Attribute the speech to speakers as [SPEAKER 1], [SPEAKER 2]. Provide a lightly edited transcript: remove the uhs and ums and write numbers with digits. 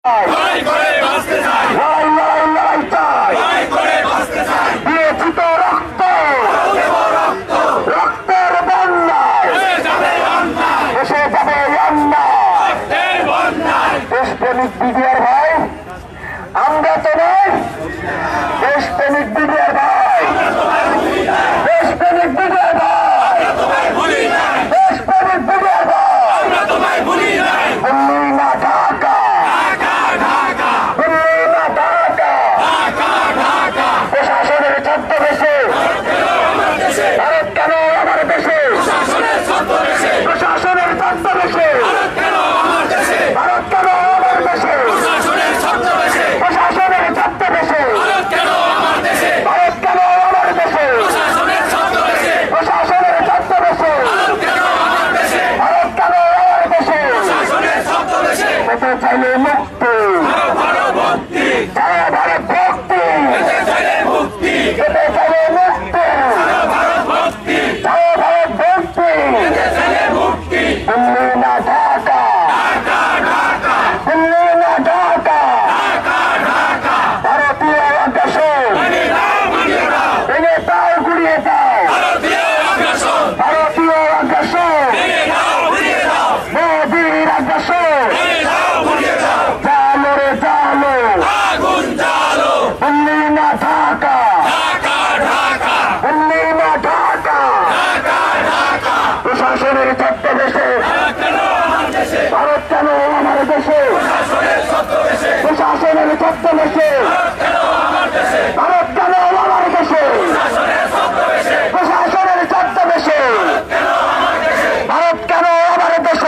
[SPEAKER 1] লড়াই করে বাঁচতে চাই, লড়াই করে বাঁচতে চাই। দিয়েছি তো রক্ত, রক্তের বন্যায় এসে যাবে অন্যায়। দেশপ্রেমিক বিডিআর ভাই, আমরা তো নয়। দেশপ্রেমিক বিডিআর ভাই, দেশপ্রেমিক বিডিআর ভাই, দেশপ্রেমিক বিডিআর ভাই, দিল্লি না ঢাকা, দিল্লি না ঢাকা, প্রশাসনের ছদ্মবেশে ভারত কেন আমার দেশে, প্রশাসনের ছদ্মবেশে ভারত কেন আমার দেশে, প্রশাসনের ছদ্মবেশে ভারত কেন আমার দেশে, প্রশাসনের ছদ্মবেশে ভারত কেন আমার দেশে। হতে চাইলে মুক্তি, ভারত ভক্তি, হতে চাইলে মুক্তি, ভারত ভক্তি, দিল্লি না ঢাকা, দিল্লি না ঢাকা, ভারতীয় আগ্রাসন ভেঙে দাও, গুড়িয়ে দাও, ভারতীয় আগ্রাসন, মোদির আগ্রাসন, জালো রে জালো, দিল্লি না ঢাকা, দিল্লি না ঢাকা, প্রশাসনের ছদ্মবেশে ভারত কেন আমার দেশে, প্রশাসনের ছদ্মবেশে